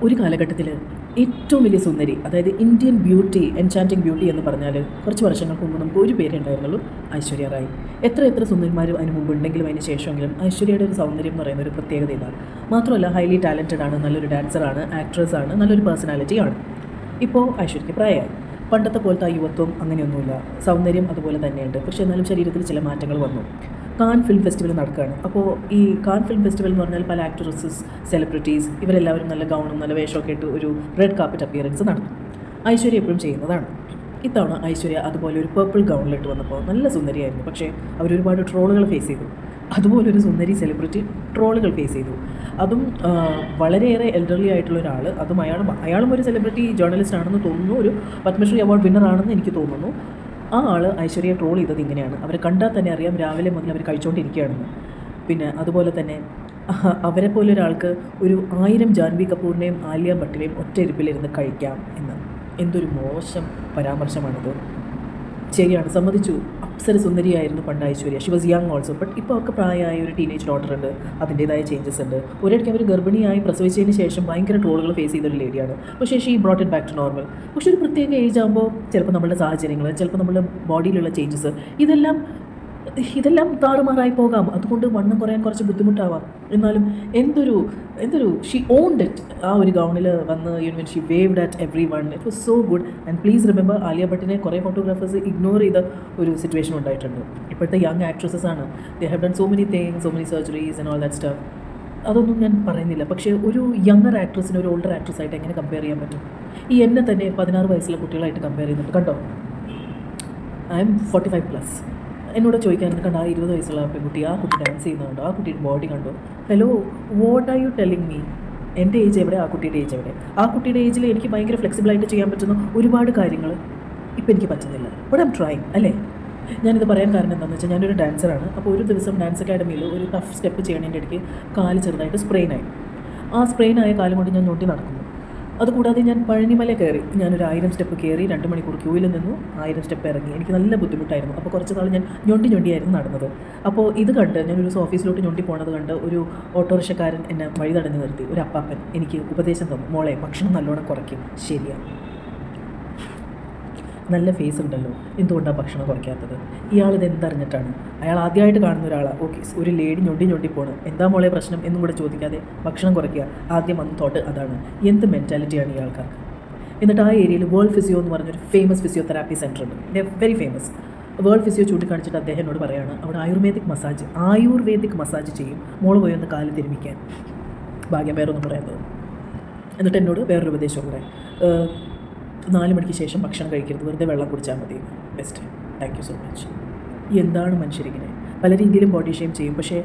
ഒരു കാലഘട്ടത്തിൽ ഏറ്റവും വലിയ സുന്ദരി, അതായത് ഇന്ത്യൻ ബ്യൂട്ടി, എൻചാൻറ്റിങ് ബ്യൂട്ടി എന്ന് പറഞ്ഞാൽ കുറച്ച് വർഷങ്ങൾക്ക് മുമ്പ് നമുക്ക് ഒരു പേരേ ഉണ്ടായിരുന്നുള്ളൂ, ഐശ്വര്യ റായ്. എത്ര സുന്ദരിമാർ അതിന് മുമ്പ് ഉണ്ടെങ്കിലും അതിന് ശേഷമെങ്കിലും ഐശ്വര്യയുടെ ഒരു സൗന്ദര്യം എന്ന് പറയുന്ന ഒരു പ്രത്യേകത ഇതാണ്. മാത്രമല്ല ഹൈലി ടാലൻറ്റഡ് ആണ്, നല്ലൊരു ഡാൻസറാണ്, ആക്ട്രസ് ആണ്, നല്ലൊരു പേഴ്സണാലിറ്റിയാണ്. ഇപ്പോൾ ഐശ്വര്യയ്ക്ക് പ്രായമായി. പണ്ടത്തെ പോലത്തെ ആ യുവത്വം അങ്ങനെയൊന്നുമില്ല, സൗന്ദര്യം അതുപോലെ തന്നെയുണ്ട്. പക്ഷേ എന്നാലും ശരീരത്തിൽ ചില മാറ്റങ്ങൾ വന്നു. കാൻ ഫിലിം ഫെസ്റ്റിവൽ നടക്കുകയാണ്. അപ്പോൾ ഈ കാൻ ഫിലിം ഫെസ്റ്റിവൽ എന്ന് പറഞ്ഞാൽ പല ആക്ട്രസസ്, സെലിബ്രിറ്റീസ് ഇവരെല്ലാവരും നല്ല ഗൗണും നല്ല വേഷമൊക്കെ ഇട്ട് ഒരു റെഡ് കാർപ്പറ്റ് അപ്പിയറൻസ് നടത്തും. ഐശ്വര്യ എപ്പോഴും ചെയ്യുന്നതാണ്. ഇത്തവണ ഐശ്വര്യ അതുപോലെ ഒരു പർപ്പിൾ ഗൗണിലിട്ട് വന്നപ്പോൾ നല്ല സുന്ദരിയായിരുന്നു. പക്ഷേ അവരൊരുപാട് ട്രോളുകൾ ഫേസ് ചെയ്തു. അതുപോലൊരു സുന്ദരി സെലിബ്രിറ്റി ട്രോളുകൾ ഫേസ് ചെയ്തു. അതും വളരെയേറെ എൽഡർലി ആയിട്ടുള്ള ഒരാൾ. അതും അയാളും ഒരു സെലിബ്രിറ്റി ജേർണലിസ്റ്റ് ആണെന്ന് തോന്നുന്നു, ഒരു പത്മശ്രീ അവാർഡ് വിന്നർ ആണെന്ന് എനിക്ക് തോന്നുന്നു. ആ ആൾ ഐശ്വര്യയെ ട്രോൾ ചെയ്തത് ഇങ്ങനെയാണ്. അവരെ കണ്ടാൽ തന്നെ അറിയാം രാവിലെ മുതൽ അവർ കഴിച്ചുകൊണ്ടിരിക്കുകയാണെന്ന്. പിന്നെ അതുപോലെ തന്നെ അവരെ പോലെ ഒരാൾക്ക് ഒരു 1000 ജാൻവി കപൂറിനെയും ആലിയ ഭട്ടിനെയും ഒറ്റ ഇരിപ്പിലിരുന്ന് കഴിക്കാം എന്ന്. എന്തൊരു മോശം പരാമർശമാണിത്. ശരിയാണ്, സമ്മതിച്ചു, അപ്സര സുന്ദരിയായിരുന്നു പണ്ട് Aishwarya. She was young also. But ഇപ്പോൾ അവർക്ക് പ്രായമായ ഒരു ടീനേജ് ഡോട്ടർ ഉണ്ട്, അതിൻ്റേതായ ചേഞ്ചസ് ഉണ്ട്. ഒരിടയ്ക്ക് അവർ ഗർഭിണിയായി പ്രസവിച്ചതിന് ശേഷം ഭയങ്കര ട്രോളുകൾ ഫേസ് ചെയ്തൊരു ലേഡിയാണ്. പക്ഷേ she brought it back to normal. പക്ഷേ ഒരു പ്രത്യേക ഏജ് ആകുമ്പോൾ ചിലപ്പോൾ നമ്മുടെ സാഹചര്യങ്ങൾ, ചിലപ്പോൾ നമ്മുടെ ബോഡിയിലുള്ള ചേഞ്ചസ്, ഇതെല്ലാം താറുമാറായി പോകാം. അതുകൊണ്ട് വണ്ണം കുറയാൻ കുറച്ച് ബുദ്ധിമുട്ടാവാം. എന്നാലും എന്തൊരു ഷീ ഓൺഡ് ഇറ്റ്. ആ ഒരു ഗൗണിൽ വന്ന് when she waved at everyone. It was so good. And please remember, Alia ഭട്ടിനെ കുറേ ഫോട്ടോഗ്രാഫേഴ്സ് ഇഗ്നോർ ചെയ്ത ഒരു സിറ്റുവേഷൻ ഉണ്ടായിട്ടുണ്ട്. ഇപ്പോഴത്തെ യങ് ആക്ട്രസസ് ആണ്. They have done so many things, so many surgeries and all that stuff. അതൊന്നും ഞാൻ പറയുന്നില്ല. പക്ഷേ ഒരു യങ്ങർ ആക്ട്രസിനെ ഒരു ഓൾഡർ ആക്ട്രസ്സായിട്ട് എങ്ങനെ കമ്പയർ ചെയ്യാൻ പറ്റും? ഈ എന്നെ തന്നെ 16 വയസ്സുള്ള കുട്ടികളായിട്ട് കമ്പയർ ചെയ്യുന്നുണ്ട്. കണ്ടോ, ഐ എം 45+. എന്നോട് ചോദിക്കാൻ കണ്ടോ, ആ 20 വയസ്സുള്ള പെൺകുട്ടി, ആ കുട്ടി ഡാൻസ് ചെയ്യുന്നുണ്ടോ, ആ കുട്ടിയുടെ ബോഡി കണ്ടോ? Hello, what are you telling me? എൻ്റെ ഏജ് എവിടെ, ആ കുട്ടിയുടെ ഏജ് എവിടെ? ആ കുട്ടിയുടെ ഏജിൽ എനിക്ക് ഭയങ്കര ഫ്ലെക്സിബിളായിട്ട് ചെയ്യാൻ പറ്റുന്ന ഒരുപാട് കാര്യങ്ങൾ ഇപ്പം എനിക്ക് പറ്റുന്നില്ല. ബട്ട് ഐ എം ട്രൈങ്, അല്ലേ? ഞാനിത് പറയാൻ കാരണം എന്താണെന്ന് വെച്ചാൽ, ഞാനൊരു ഡാൻസറാണ്. അപ്പോൾ ഒരു ദിവസം ഡാൻസ് അക്കാഡമിയിൽ ഒരു ടഫ് സ്റ്റെപ്പ് ചെയ്യണതിൻ്റെ ഇടയ്ക്ക് കാല് ചെറുതായിട്ട് സ്പ്രെയിനായി. ആ സ്പ്രെയിനായ കാലം കൊണ്ട് ഞാൻ ഞൊട്ടി നടക്കുന്നു. അതുകൂടാതെ ഞാൻ പഴനിമല കയറി. ഞാനൊരു 1000 സ്റ്റെപ്പ് കയറി 2 മണിക്കൂർ ക്യൂവിൽ നിന്നു, 1000 സ്റ്റെപ്പ് ഇറങ്ങി. എനിക്ക് നല്ല ബുദ്ധിമുട്ടായിരുന്നു. അപ്പോൾ കുറച്ച് നാൾ ഞാൻ ഞൊണ്ടിയായിരുന്നു നടന്നത്. അപ്പോൾ ഇത് കണ്ട് ഞാനൊരു ഓഫീസിലോട്ട് ഞൊണ്ടി പോണത് കണ്ട് ഒരു ഓട്ടോറിക്ഷക്കാരൻ എന്നെ വഴി തടഞ്ഞു നിർത്തി. ഒരു അപ്പാപ്പൻ എനിക്ക് ഉപദേശം തന്നു, മോളെ ഭക്ഷണം നല്ലോണം കുറയ്ക്കും. ശരിയാണ്, നല്ല ഫേസ് ഉണ്ടല്ലോ, എന്തുകൊണ്ടാണ് ഭക്ഷണം കുറയ്ക്കാത്തത്? ഇയാളിത് എന്തറിഞ്ഞിട്ടാണ്? അയാൾ ആദ്യമായിട്ട് കാണുന്ന ഒരാളാണ്. ഓക്കെ, ഒരു ലേഡി ഞൊണ്ടി പോണ്, എന്താ മോളെ പ്രശ്നം എന്നും കൂടെ ചോദിക്കാതെ ഭക്ഷണം കുറയ്ക്കുക. ആദ്യം വന്ന് തോട്ട് അതാണ്. എന്ത് മെൻറ്റാലിറ്റിയാണ് ഈ ആൾക്കാർക്ക്? എന്നിട്ട് ആ ഏരിയയിൽ വേൾഡ് ഫിസിയോ എന്ന് പറഞ്ഞൊരു ഫേമസ് ഫിസിയോതെറാപ്പി സെൻറ്റർ ഉണ്ട്. They very famous. World physio ചൂണ്ടിക്കാണിച്ചിട്ട് അദ്ദേഹം എന്നോട് പറയാണ്, അവിടെ ആയുർവേദിക് മസാജ് ചെയ്യും, മോള് പോയി ഒന്ന് കാല് തിരുമിക്കാൻ. ഭാഗ്യം വേറൊന്നും പറയുന്നത്. എന്നിട്ട് എന്നോട് വേറൊരു ഉപദേശവും കൂടെ, 4 മണിക്ക് ശേഷം ഭക്ഷണം കഴിക്കരുത്, വെറുതെ വെള്ളം കുടിച്ചാൽ മതി. Best, thank you so much. എന്താണ് മനുഷ്യരിങ്ങനെ? പല രീതിയിലും ബോഡി ഷെയിം ചെയ്യും. പക്ഷേ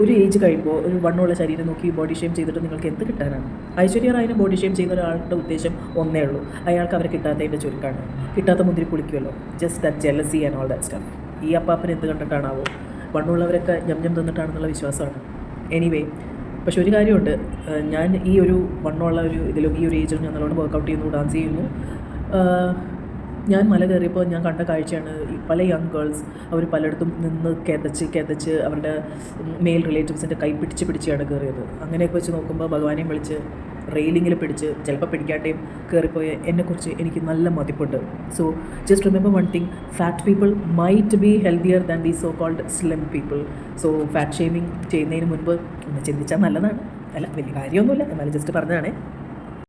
ഒരു ഏജ് കഴിയുമ്പോൾ ഒരു വണ്ണമുള്ള ശരീരം നോക്കി ബോഡി ഷെയിം ചെയ്തിട്ട് നിങ്ങൾക്ക് എന്ത് കിട്ടാനാണ്? ഐശ്വര്യ റായിനെ ബോഡി ഷെയിം ചെയ്യുന്ന ഒരാളുടെ ഉദ്ദേശം ഒന്നേ ഉള്ളൂ, അയാൾക്ക് അവരെ കിട്ടാത്തതിൻ്റെ ചുരുക്കാണ്. കിട്ടാത്ത മുന്തിരി പുളിക്കുമല്ലോ. Just that jealousy and all that stuff. ഈ അപ്പാപ്പന് എന്ത് കണ്ടിട്ടാണാവോ? വണ്ണമുള്ളവരൊക്കെ ഞം തന്നിട്ടാണെന്നുള്ള വിശ്വാസമാണ്. എനിവേ, പക്ഷെ ഒരു കാര്യമുണ്ട്, ഞാൻ ഈ ഒരു വണ്ണമുള്ള ഒരു ഇതിലും ഈ ഒരു ഏജിലും ഞാൻ നല്ലോണം വർക്കൗട്ട് ചെയ്യുന്നു, ഡാൻസ് ചെയ്യുന്നു. ഞാൻ മല കയറിയപ്പോൾ ഞാൻ കണ്ട കാഴ്ചയാണ്, പല യങ് ഗേൾസ് അവർ പലയിടത്തും നിന്ന് കിതച്ച് അവരുടെ മെയിൽ റിലേറ്റീവ്സിൻ്റെ കൈ പിടിച്ചാണ് കയറിയത്. അങ്ങനെയൊക്കെ വെച്ച് നോക്കുമ്പോൾ ഭഗവാനെയും വിളിച്ച് റെയിലിങ്ങിൽ പിടിച്ച് ചിലപ്പോൾ പിടിക്കാണ്ടെയും കയറിപ്പോയ എന്നെക്കുറിച്ച് എനിക്ക് നല്ല മതിപ്പുണ്ട്. So just remember one thing, fat people might be healthier than the so called slim people. So fat shaming ചെയ്യുന്നതിന് മുൻപ് ഒന്ന് ചിന്തിച്ചാൽ നല്ലതാണ്. അല്ല, വലിയ കാര്യമൊന്നുമില്ല, എന്നാലും ജസ്റ്റ് പറഞ്ഞതാണേ.